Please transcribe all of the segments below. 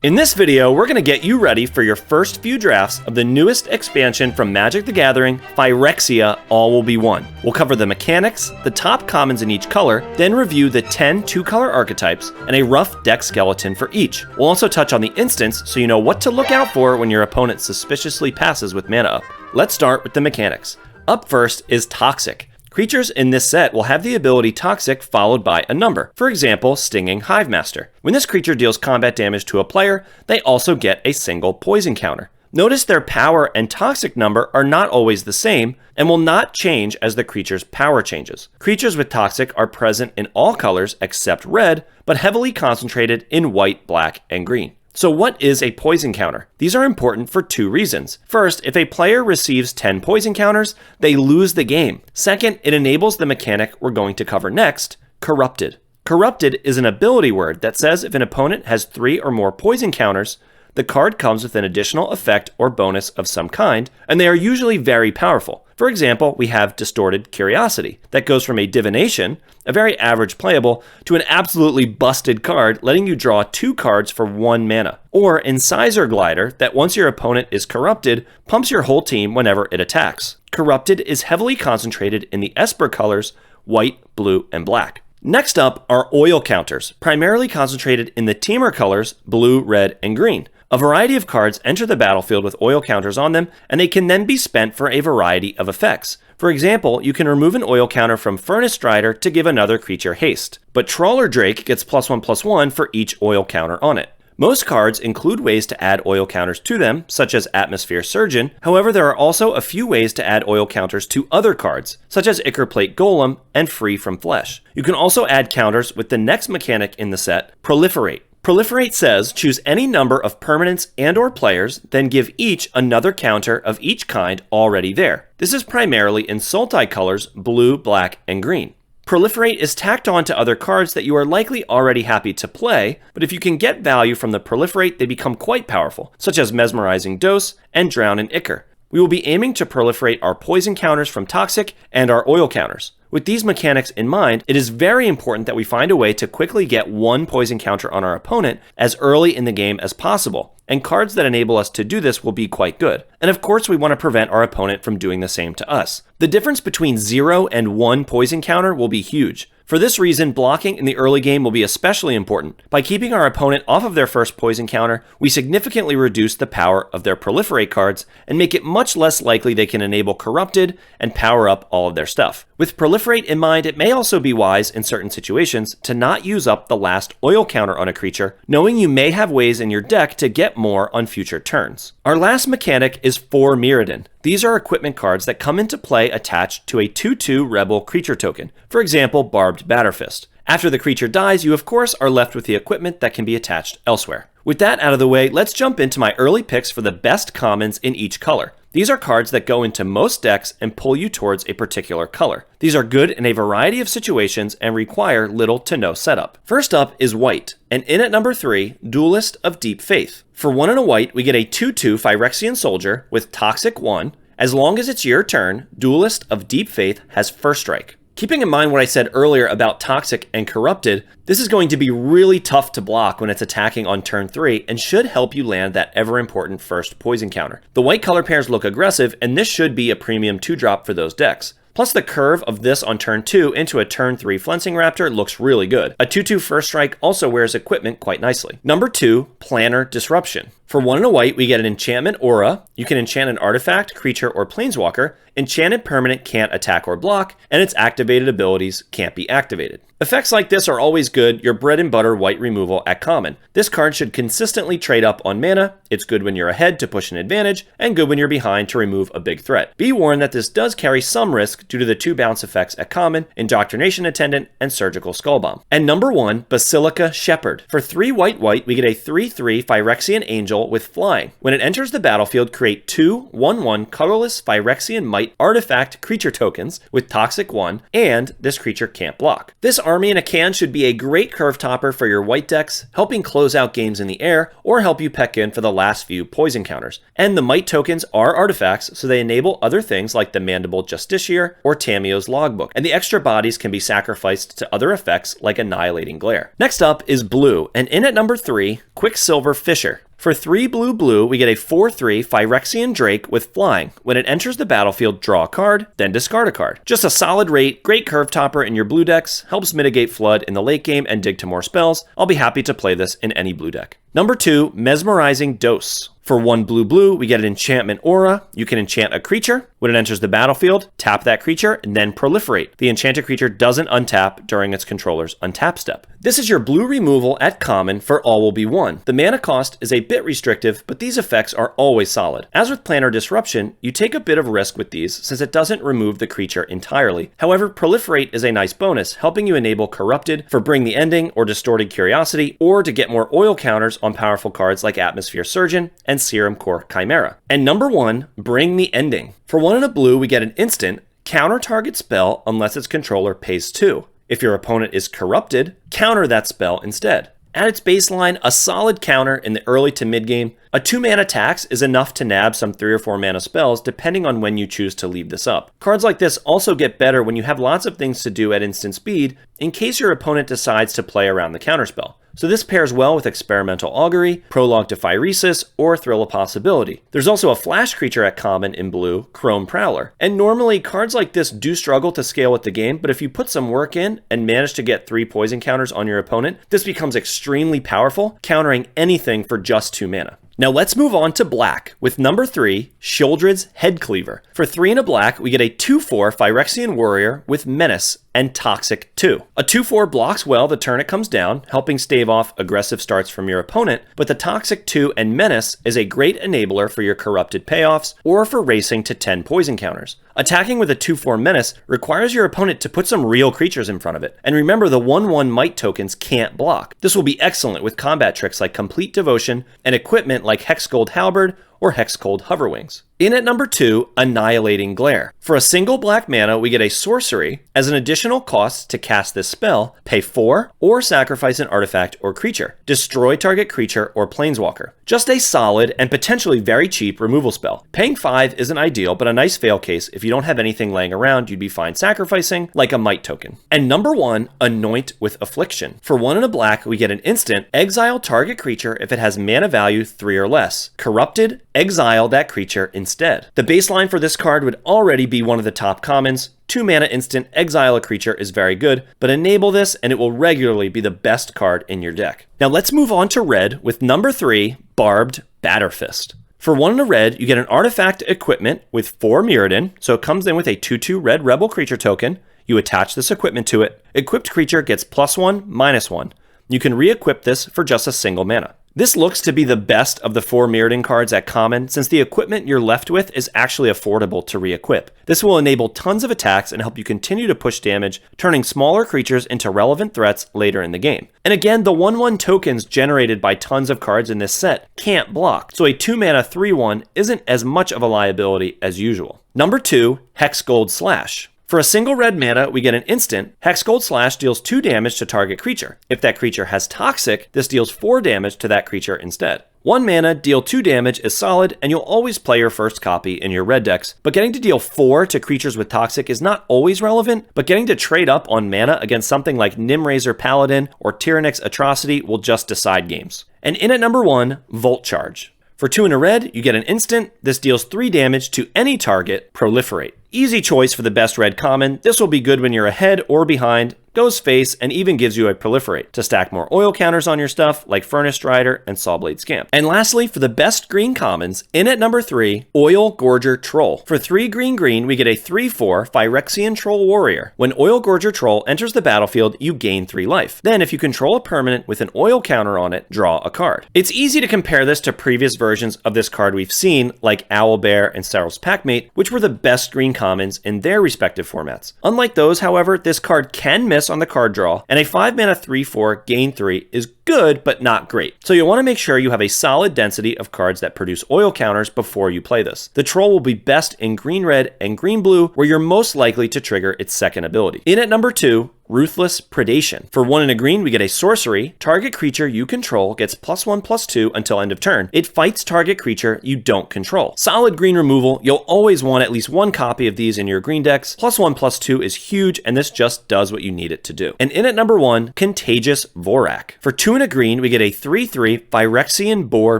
In this video, we're going to get you ready for your first few drafts of the newest expansion from Magic the Gathering, Phyrexia, All Will Be One. We'll cover the mechanics, the top commons in each color, then review the 10 two-color archetypes, and a rough deck skeleton for each. We'll also touch on the instants so you know what to look out for when your opponent suspiciously passes with mana up. Let's start with the mechanics. Up first is Toxic. Creatures in this set will have the ability Toxic followed by a number. For example, Stinging Hivemaster. When this creature deals combat damage to a player, they also get a single poison counter. Notice their power and Toxic number are not always the same and will not change as the creature's power changes. Creatures with Toxic are present in all colors except red, but heavily concentrated in white, black, and green. So what is a poison counter? These are important for two reasons. First, if a player receives 10 poison counters, they lose the game. Second, it enables the mechanic we're going to cover next, Corrupted. Corrupted is an ability word that says if an opponent has 3 or more poison counters, the card comes with an additional effect or bonus of some kind, and they are usually very powerful. For example, we have Distorted Curiosity, that goes from a divination, a very average playable, to an absolutely busted card, letting you draw 2 cards for 1 mana. Or Incisor Glider, that once your opponent is corrupted, pumps your whole team whenever it attacks. Corrupted is heavily concentrated in the Esper colors, white, blue, and black. Next up are oil counters, primarily concentrated in the Temur colors, blue, red, and green. A variety of cards enter the battlefield with oil counters on them, and they can then be spent for a variety of effects. For example, you can remove an oil counter from Furnace Strider to give another creature haste, but Trawler Drake gets +1/+1 for each oil counter on it. Most cards include ways to add oil counters to them, such as Atmosphere Surgeon. However, there are also a few ways to add oil counters to other cards, such as Ickerplate Golem and Free from Flesh. You can also add counters with the next mechanic in the set, Proliferate. Proliferate says choose any number of permanents and or players, then give each another counter of each kind already there. This is primarily in Sultai colors, blue, black, and green. Proliferate is tacked on to other cards that you are likely already happy to play, but if you can get value from the Proliferate, they become quite powerful, such as Mesmerizing Dose and Drown in Ichor. We will be aiming to proliferate our poison counters from Toxic and our oil counters. With these mechanics in mind, it is very important that we find a way to quickly get 1 poison counter on our opponent as early in the game as possible, and cards that enable us to do this will be quite good. And of course, we want to prevent our opponent from doing the same to us. The difference between 0 and 1 poison counter will be huge. For this reason, blocking in the early game will be especially important. By keeping our opponent off of their first poison counter, we significantly reduce the power of their Proliferate cards and make it much less likely they can enable Corrupted and power up all of their stuff. With Proliferate in mind, it may also be wise in certain situations to not use up the last oil counter on a creature, knowing you may have ways in your deck to get more on future turns. Our last mechanic is 4 Mirrodin. These are equipment cards that come into play attached to a 2/2 Rebel creature token, for example, Barbed Batterfist. After the creature dies, you of course are left with the equipment that can be attached elsewhere. With that out of the way, let's jump into my early picks for the best commons in each color. These are cards that go into most decks and pull you towards a particular color. These are good in a variety of situations and require little to no setup. First up is white, and in at number 3, Duelist of Deep Faith. For 1 and a white, we get a 2/2 Phyrexian Soldier with Toxic 1. As long as it's your turn, Duelist of Deep Faith has first strike. Keeping in mind what I said earlier about Toxic and Corrupted, this is going to be really tough to block when it's attacking on turn 3 and should help you land that ever important first poison counter. The white color pairs look aggressive, and this should be a premium 2-drop for those decks. Plus the curve of this on turn 2 into a turn 3 Flensing Raptor looks really good. A 2/2 first strike also wears equipment quite nicely. Number 2, Planner Disruption. For 1 and a white, we get an enchantment aura. You can enchant an artifact, creature, or planeswalker. Enchanted permanent can't attack or block, and its activated abilities can't be activated. Effects like this are always good, your bread and butter white removal at common. This card should consistently trade up on mana. It's good when you're ahead to push an advantage, and good when you're behind to remove a big threat. Be warned that this does carry some risk due to the 2 bounce effects at common, Indoctrination Attendant, and Surgical Skullbomb. And number 1, Basilica Shepherd. For 3 white, we get a 3/3 Phyrexian Angel Angel with flying. When it enters the battlefield, create 2 1/1 colorless Phyrexian Might artifact creature tokens with Toxic 1, and this creature can't block. This army in a can should be a great curve topper for your white decks, helping close out games in the air or help you peck in for the last few poison counters. And the Might tokens are artifacts, so they enable other things like the Mandible Justiciar or Tamio's Logbook, and the extra bodies can be sacrificed to other effects like Annihilating Glare. Next up is blue, and in at number 3, Quicksilver Fisher. For 3 blue, we get a 4/3 Phyrexian Drake with flying. When it enters the battlefield, draw a card, then discard a card. Just a solid rate, great curve topper in your blue decks, helps mitigate flood in the late game and dig to more spells. I'll be happy to play this in any blue deck. Number 2, Mesmerizing Dose. For 1 blue, we get an enchantment aura. You can enchant a creature. When it enters the battlefield, tap that creature and then proliferate. The enchanted creature doesn't untap during its controller's untap step. This is your blue removal at common for All Will Be One. The mana cost is a bit restrictive, but these effects are always solid. As with Planar Disruption, you take a bit of risk with these since it doesn't remove the creature entirely. However, Proliferate is a nice bonus, helping you enable Corrupted for Bring the Ending or Distorted Curiosity, or to get more oil counters on powerful cards like Atmosphere Surgeon and Serum Core Chimera. And number 1, Bring the Ending. For 1 and a blue, we get an instant, counter target spell unless its controller pays 2. If your opponent is corrupted, counter that spell instead. At its baseline, a solid counter in the early to mid game. A 2-mana tax is enough to nab some 3 or 4 mana spells depending on when you choose to leave this up. Cards like this also get better when you have lots of things to do at instant speed in case your opponent decides to play around the counterspell. So this pairs well with Experimental Augury, Prologue to Phyresis, or Thrill of Possibility. There's also a flash creature at common in blue, Chrome Prowler. And normally cards like this do struggle to scale with the game, but if you put some work in and manage to get 3 poison counters on your opponent, this becomes extremely powerful, countering anything for just 2 mana. Now let's move on to black with number 3, Sheoldred's Headcleaver. For 3 and a black, we get a 2/4 Phyrexian Warrior with Menace and Toxic 2. A 2/4 blocks well the turn it comes down, helping stave off aggressive starts from your opponent, but the Toxic 2 and Menace is a great enabler for your corrupted payoffs or for racing to 10 poison counters. Attacking with a 2/4 Menace requires your opponent to put some real creatures in front of it, and remember the 1/1 Might tokens can't block. This will be excellent with combat tricks like Complete Devotion and equipment like Hexgold Halberd or Hexcold Hoverwings. In at number 2, Annihilating Glare. For a single black mana, we get a sorcery. As an additional cost to cast this spell, pay 4 or sacrifice an artifact or creature. Destroy target creature or planeswalker. Just a solid and potentially very cheap removal spell. Paying 5 isn't ideal, but a nice fail case if you don't have anything laying around you'd be fine sacrificing, like a Might token. And number 1, Anoint with Affliction. For 1 and a black, we get an instant, exile target creature if it has mana value 3 or less. Corrupted, exile that creature instead. The baseline for this card would already be one of the top commons. 2 mana instant, exile a creature is very good, but enable this and it will regularly be the best card in your deck. Now let's move on to red with number 3, Barbed Batterfist. For 1 and a red, you get an artifact equipment with 4 Mirrodin, so it comes in with a 2/2 red rebel creature token. You attach this equipment to it. Equipped creature gets +1/-1. You can re-equip this for just a single mana. This looks to be the best of the 4 Mirrodin cards at common, since the equipment you're left with is actually affordable to re-equip. This will enable tons of attacks and help you continue to push damage, turning smaller creatures into relevant threats later in the game. And again, the 1/1 tokens generated by tons of cards in this set can't block, so a 2 mana 3/1 isn't as much of a liability as usual. Number 2, Hexgold Slash. For a single red mana, we get an instant. Hexgold Slash deals 2 damage to target creature. If that creature has Toxic, this deals 4 damage to that creature instead. 1 mana, deal 2 damage is solid, and you'll always play your first copy in your red decks, but getting to deal 4 to creatures with Toxic is not always relevant, but getting to trade up on mana against something like Nimraiser Paladin or Tyrannix Atrocity will just decide games. And in at number 1, Volt Charge. For 2 and a red, you get an instant. This deals 3 damage to any target, Proliferate. Easy choice for the best red common. This will be good when you're ahead or behind, goes face, and even gives you a Proliferate to stack more oil counters on your stuff like Furnace Strider and Sawblade Scamp. And lastly, for the best green commons, in at number 3, Oil Gorger Troll. For 3 green, we get a 3/4 Phyrexian Troll Warrior. When Oil Gorger Troll enters the battlefield, you gain 3 life. Then if you control a permanent with an oil counter on it, draw a card. It's easy to compare this to previous versions of this card we've seen, like Owlbear and Saryl's Packmate, which were the best green commons in their respective formats. Unlike those, however, this card can miss on the card draw, and a 5 mana 3/4 gain 3 is good, but not great. So you'll want to make sure you have a solid density of cards that produce oil counters before you play this. The troll will be best in green-red and green-blue, where you're most likely to trigger its second ability. In at number 2, Ruthless Predation. For 1 and a green, we get a sorcery. Target creature you control gets +1/+2 until end of turn. It fights target creature you don't control. Solid green removal. You'll always want at least 1 copy of these in your green decks. +1/+2 is huge, and this just does what you need it to do. And in at number 1, Contagious Vorak. For 2 and a green, we get a 3/3 Phyrexian Boar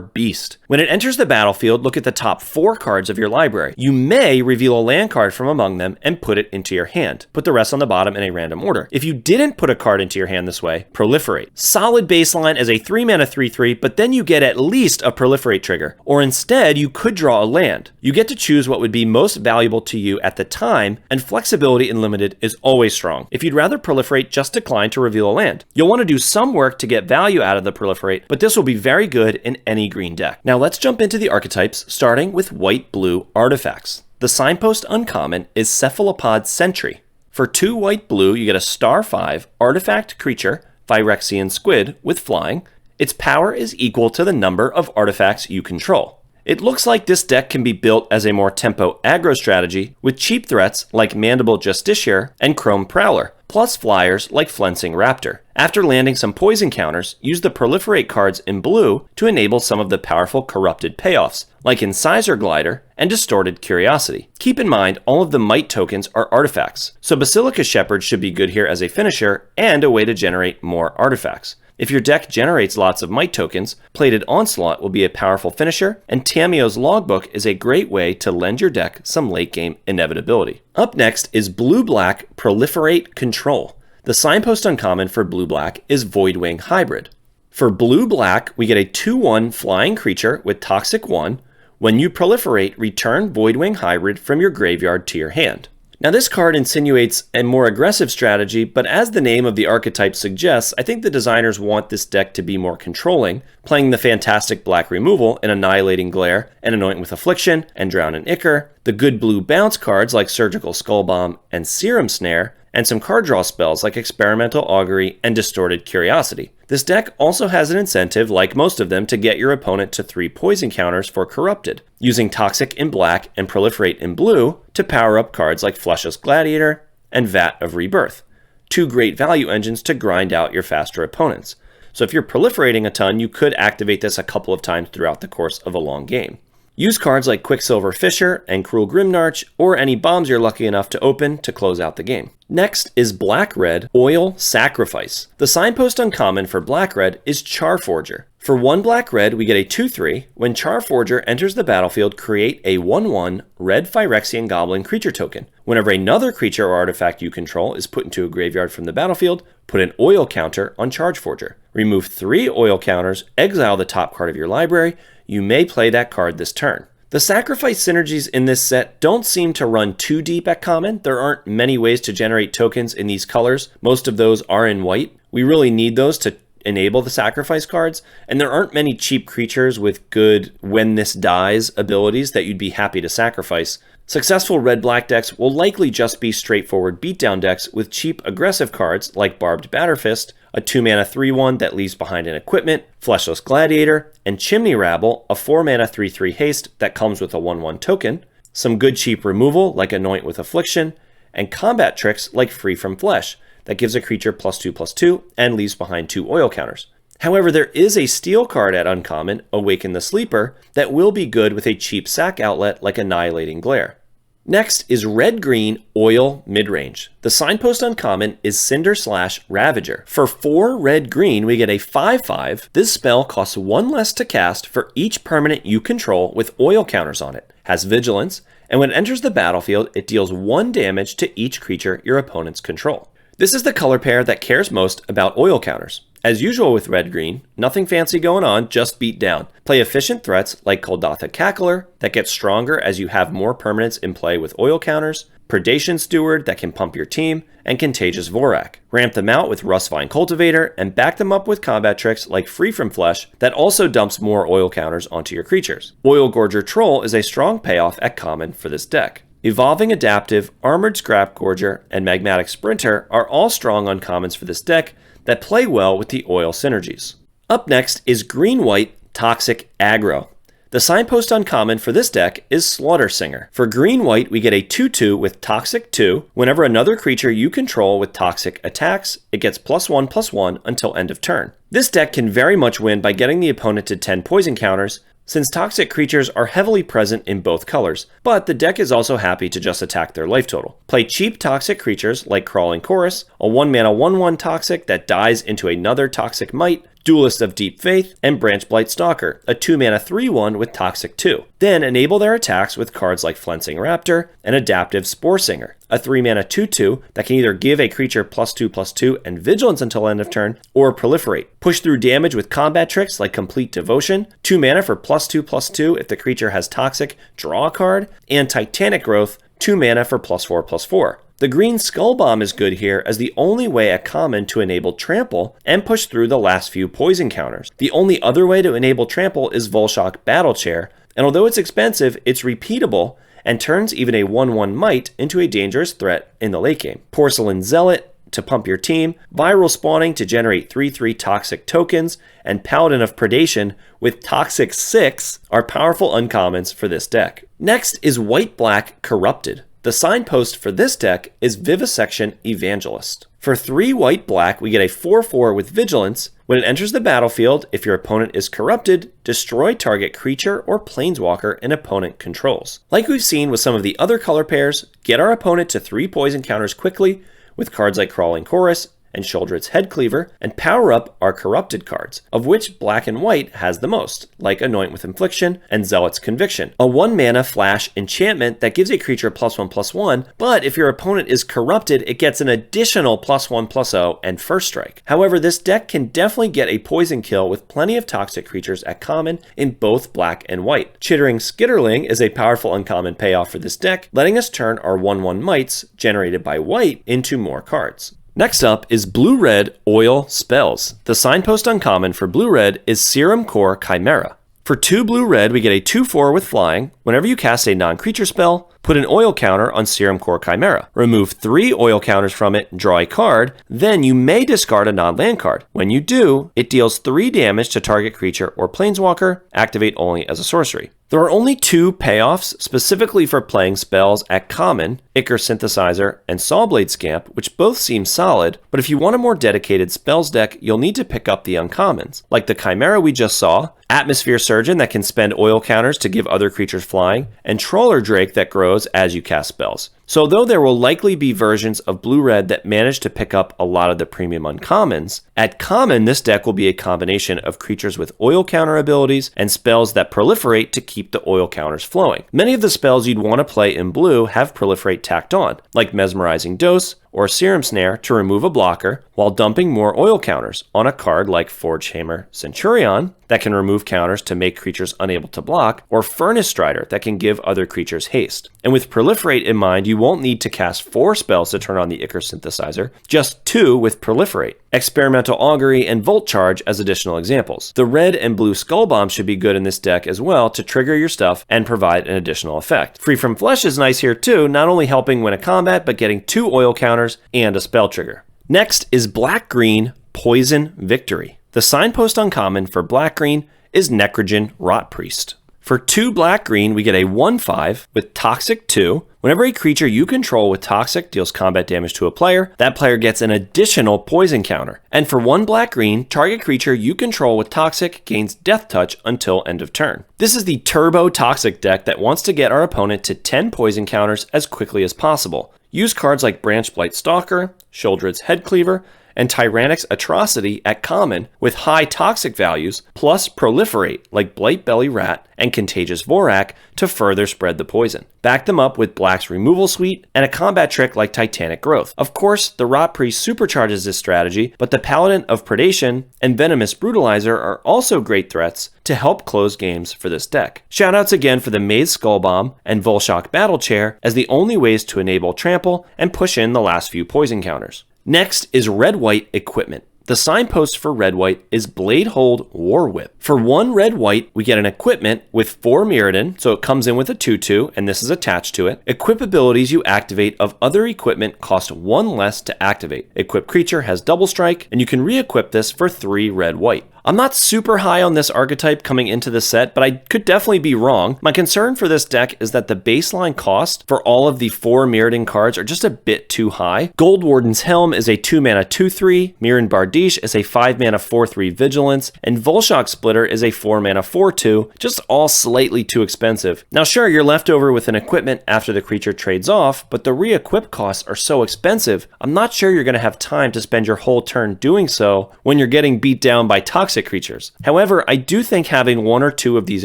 Beast. When it enters the battlefield, look at the top 4 cards of your library. You may reveal a land card from among them and put it into your hand. Put the rest on the bottom in a random order. If you didn't put a card into your hand this way, Proliferate. Solid baseline as a 3-mana 3/3, but then you get at least a Proliferate trigger. Or instead, you could draw a land. You get to choose what would be most valuable to you at the time, and flexibility in limited is always strong. If you'd rather Proliferate, just decline to reveal a land. You'll want to do some work to get value out of the Proliferate, but this will be very good in any green deck. Now let's jump into the archetypes, starting with white-blue artifacts. The Signpost uncommon is Cephalopod Sentry. For 2 white-blue, you get a star 5 artifact creature, Phyrexian Squid, with flying. Its power is equal to the number of artifacts you control. It looks like this deck can be built as a more tempo aggro strategy with cheap threats like Mandible Justiciar and Chrome Prowler, plus flyers like Flensing Raptor. After landing some poison counters, use the Proliferate cards in blue to enable some of the powerful corrupted payoffs, like Incisor Glider and Distorted Curiosity. Keep in mind, all of the Might tokens are artifacts, so Basilica Shepherd should be good here as a finisher and a way to generate more artifacts. If your deck generates lots of Might tokens, Plated Onslaught will be a powerful finisher, and Tamiyo's Logbook is a great way to lend your deck some late-game inevitability. Up next is Blue-Black Proliferate Control. The Signpost uncommon for Blue-Black is Voidwing Hybrid. For Blue-Black, we get a 2/1 flying creature with Toxic 1. When you proliferate, return Voidwing Hybrid from your graveyard to your hand. Now this card insinuates a more aggressive strategy, but as the name of the archetype suggests, I think the designers want this deck to be more controlling, playing the fantastic black removal in Annihilating Glare and Anoint with Affliction and Drown in Ichor, the good blue bounce cards like Surgical Skull Bomb and Serum Snare, and some card draw spells like Experimental Augury and Distorted Curiosity. This deck also has an incentive, like most of them, to get your opponent to 3 poison counters for Corrupted, using Toxic in black and Proliferate in blue to power up cards like Fleshless Gladiator and Vat of Rebirth. 2 great value engines to grind out your faster opponents. So if you're proliferating a ton, you could activate this a couple of times throughout the course of a long game. Use cards like Quicksilver Fisher and Cruel Grimnarch, or any bombs you're lucky enough to open to close out the game. Next is Black-Red Oil Sacrifice. The Signpost uncommon for Black-Red is Charforger. For 1 Black-Red, we get a 2/3. When Charforger enters the battlefield, create a 1/1 red Phyrexian Goblin creature token. Whenever another creature or artifact you control is put into a graveyard from the battlefield, put an oil counter on Charforger. Remove 3 oil counters, exile the top card of your library. You may play that card this turn. The sacrifice synergies in this set don't seem to run too deep at common. There aren't many ways to generate tokens in these colors. Most of those are in white. We really need those to enable the sacrifice cards, and there aren't many cheap creatures with good when this dies abilities that you'd be happy to sacrifice. Successful red-black decks will likely just be straightforward beatdown decks with cheap aggressive cards like Barbed Batterfist, a 2-mana 3/1 that leaves behind an equipment, Fleshless Gladiator, and Chimney Rabble, a 4-mana 3/3 haste that comes with a 1/1 token, some good cheap removal like Anoint with Affliction, and combat tricks like Free from Flesh that gives a creature +2/+2 and leaves behind 2 oil counters. However, there is a steel card at uncommon, Awaken the Sleeper, that will be good with a cheap sack outlet like Annihilating Glare. Next is Red-Green Oil Midrange. The Signpost uncommon is Cinder/Ravager. For 4 red-green, we get a 5/5. This spell costs 1 less to cast for each permanent you control with oil counters on it, has vigilance, and when it enters the battlefield, it deals 1 damage to each creature your opponents control. This is the color pair that cares most about oil counters. As usual with red-green, nothing fancy going on, just beat down. Play efficient threats like Koldatha Cackler that gets stronger as you have more permanents in play with oil counters, Predation Steward that can pump your team, and Contagious Vorak. Ramp them out with Rustvine Cultivator and back them up with combat tricks like Free from Flesh that also dumps more oil counters onto your creatures. Oil Gorger Troll is a strong payoff at common for this deck. Evolving Adaptive, Armored Scrap Gorger, and Magmatic Sprinter are all strong uncommons for this deck that play well with the oil synergies. Up next is green-white Toxic Aggro. The signpost uncommon for this deck is Slaughter Singer. For green-white, we get a 2/2 with Toxic 2. Whenever another creature you control with Toxic attacks, it gets +1/+1 until end of turn. This deck can very much win by getting the opponent to 10 poison counters, since toxic creatures are heavily present in both colors, but the deck is also happy to just attack their life total. Play cheap toxic creatures like Crawling Chorus, a 1-mana 1/1 toxic that dies into another toxic might, Duelist of Deep Faith, and Branchblight Stalker, a 2-mana 3/1 with Toxic 2. Then enable their attacks with cards like Flensing Raptor and Adaptive Spore Singer, a 3-mana 2/2 that can either give a creature +2/+2 and Vigilance until end of turn, or proliferate. Push through damage with combat tricks like Complete Devotion, 2 mana for +2/+2 if the creature has Toxic, draw a card, and Titanic Growth, 2 mana for +4/+4. The green Skull Bomb is good here as the only way at common to enable Trample and push through the last few poison counters. The only other way to enable Trample is Volshock Battle Chair, and although it's expensive, it's repeatable and turns even a 1/1 might into a dangerous threat in the late game. Porcelain Zealot to pump your team, Viral Spawning to generate 3/3 toxic tokens, and Paladin of Predation with Toxic 6 are powerful uncommons for this deck. Next is white-black Corrupted. The signpost for this deck is Vivisection Evangelist. For 3 white-black, we get a 4/4 with Vigilance. When it enters the battlefield, if your opponent is corrupted, destroy target creature or planeswalker an opponent controls. Like we've seen with some of the other color pairs, get our opponent to 3 poison counters quickly with cards like Crawling Chorus and Sheoldred's Headcleaver, and power up our corrupted cards, of which black and white has the most, like Anoint with Infliction and Zealot's Conviction, a 1-mana flash enchantment that gives a creature +1/+1, but if your opponent is corrupted, it gets an additional +1/+0 and First Strike. However, this deck can definitely get a poison kill with plenty of toxic creatures at common in both black and white. Chittering Skitterling is a powerful uncommon payoff for this deck, letting us turn our 1/1 mites generated by white into more cards. Next up is Blue-Red Oil Spells. The signpost uncommon for Blue-Red is Serum Core Chimera. For 2 blue-red, we get a 2/4 with Flying. Whenever you cast a non-creature spell, put an oil counter on Serum Core Chimera. Remove 3 oil counters from it, draw a card, then you may discard a non-land card. When you do, it deals 3 damage to target creature or planeswalker, activate only as a sorcery. There are only 2 payoffs specifically for playing spells at common, Ichor Synthesizer and Sawblade Scamp, which both seem solid, but if you want a more dedicated spells deck, you'll need to pick up the uncommons, like the Chimera we just saw, Atmosphere Surgeon that can spend oil counters to give other creatures flying, and Trawler Drake that grows as you cast spells. So though there will likely be versions of Blue-Red that manage to pick up a lot of the premium uncommons, at common this deck will be a combination of creatures with oil counter abilities and spells that proliferate to keep the oil counters flowing. Many of the spells you'd want to play in blue have proliferate tacked on, like Mesmerizing Dose or Serum Snare to remove a blocker, while dumping more oil counters on a card like Forge Hammer Centurion that can remove counters to make creatures unable to block, or Furnace Strider that can give other creatures haste. And with Proliferate in mind, you won't need to cast 4 spells to turn on the Ichor Synthesizer, just 2 with Proliferate. Experimental Augury and Volt Charge as additional examples. The red and blue Skull Bomb should be good in this deck as well to trigger your stuff and provide an additional effect. Free from Flesh is nice here too, not only helping win a combat, but getting 2 oil counters and a spell trigger. Next is Black-Green Poison Victory. The signpost uncommon for Black-Green is Necrogen Rot Priest. For 2 black-green, we get a 1/5 with Toxic 2. Whenever a creature you control with Toxic deals combat damage to a player, that player gets an additional poison counter. And for 1 black-green, target creature you control with Toxic gains Death Touch until end of turn. This is the turbo Toxic deck that wants to get our opponent to 10 poison counters as quickly as possible. Use cards like Branchblight Stalker, Sheoldred's Headcleaver, and Tyrannix Atrocity at common with high toxic values, plus Proliferate like Blightbelly Rat and Contagious Vorak to further spread the poison. Back them up with Black's Removal Suite and a combat trick like Titanic Growth. Of course, the Rot Priest supercharges this strategy, but the Paladin of Predation and Venomous Brutalizer are also great threats to help close games for this deck. Shoutouts again for the Maze Skull Bomb and Volshock Battle Chair as the only ways to enable Trample and push in the last few poison counters. Next is Red-White Equipment. The signpost for Red-White is Bladehold War Whip. For 1 red-white, we get an equipment with 4 Mirrodin, so it comes in with a 2/2, and this is attached to it. Equip abilities you activate of other equipment cost 1 less to activate. Equipped creature has double strike, and you can re-equip this for 3 red-white. I'm not super high on this archetype coming into the set, but I could definitely be wrong. My concern for this deck is that the baseline cost for all of the 4 Mirrodin cards are just a bit too high. Gold Warden's Helm is a 2-mana 2/3, Mirrodin Bardiche is a 5-mana 4/3 Vigilance, and Volshock Splitter is a 4-mana 4/2, just all slightly too expensive. Now sure, you're left over with an equipment after the creature trades off, but the re-equip costs are so expensive, I'm not sure you're going to have time to spend your whole turn doing so when you're getting beat down by toxic creatures. However, I do think having 1 or 2 of these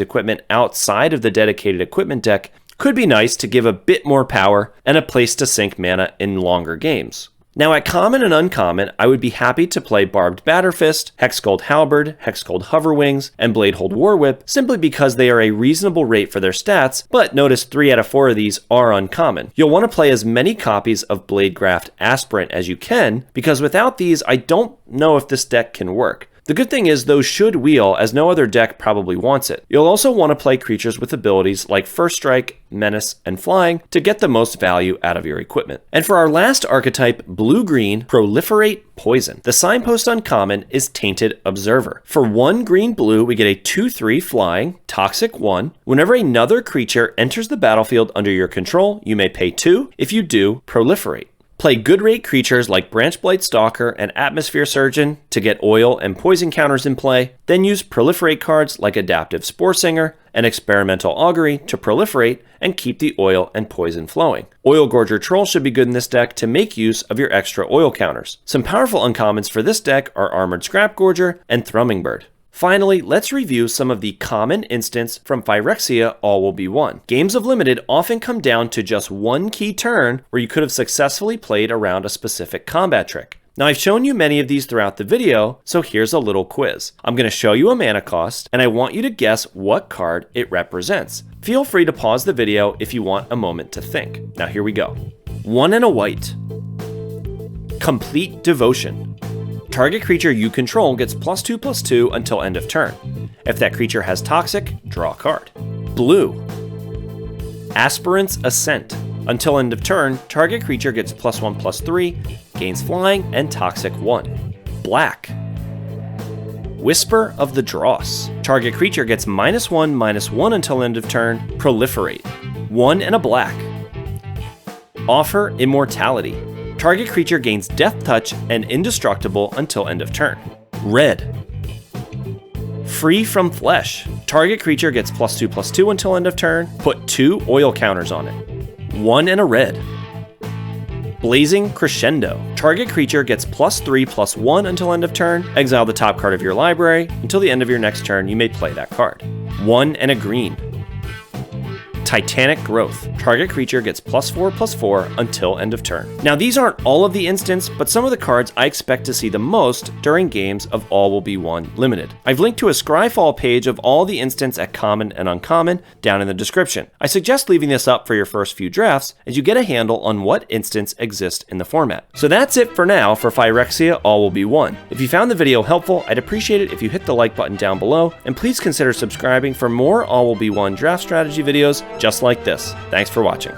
equipment outside of the dedicated equipment deck could be nice to give a bit more power and a place to sink mana in longer games. Now at common and uncommon, I would be happy to play Barbed Batterfist, Hexgold Halberd, Hexgold Hoverwings, and Bladehold Warwhip simply because they are a reasonable rate for their stats, but notice 3 out of 4 of these are uncommon. You'll want to play as many copies of Bladegraft Aspirant as you can, because without these, I don't know if this deck can work. The good thing is those should wheel, as no other deck probably wants it. You'll also want to play creatures with abilities like First Strike, Menace, and Flying to get the most value out of your equipment. And for our last archetype, blue-green, Proliferate Poison. The signpost uncommon is Tainted Observer. For 1 green-blue, we get a 2/3 Flying, Toxic 1. Whenever another creature enters the battlefield under your control, you may pay 2. If you do, proliferate. Play good rate creatures like Branchblight Stalker and Atmosphere Surgeon to get oil and poison counters in play, then use proliferate cards like Adaptive Spore Singer and Experimental Augury to proliferate and keep the oil and poison flowing. Oil Gorger Troll should be good in this deck to make use of your extra oil counters. Some powerful uncommons for this deck are Armored Scrap Gorger and Thrumming Bird. Finally, let's review some of the common instants from Phyrexia All Will Be One. Games of Limited often come down to just 1 key turn where you could have successfully played around a specific combat trick. Now I've shown you many of these throughout the video, so here's a little quiz. I'm going to show you a mana cost, and I want you to guess what card it represents. Feel free to pause the video if you want a moment to think. Now here we go. 1 and a white. Complete Devotion. Target creature you control gets +2/+2 until end of turn. If that creature has Toxic, draw a card. Blue. Aspirant's Ascent. Until end of turn, target creature gets +1/+3, gains Flying, and Toxic 1. Black. Whisper of the Dross. Target creature gets -1/-1 until end of turn, proliferate. 1 and a black. Offer Immortality. Target creature gains Death Touch and Indestructible until end of turn. Red. Free from Flesh. Target creature gets +2/+2 until end of turn. Put 2 oil counters on it. 1 and a red. Blazing Crescendo. Target creature gets +3/+1 until end of turn. Exile the top card of your library. Until the end of your next turn, you may play that card. 1 and a green. Titanic Growth. Target creature gets +4/+4 until end of turn. Now these aren't all of the instants, but some of the cards I expect to see the most during games of All Will Be One Limited. I've linked to a Scryfall page of all the instants at common and uncommon down in the description. I suggest leaving this up for your first few drafts as you get a handle on what instants exist in the format. So that's it for now for Phyrexia All Will Be One. If you found the video helpful, I'd appreciate it if you hit the like button down below, and please consider subscribing for more All Will Be One draft strategy videos just like this. Thanks for watching.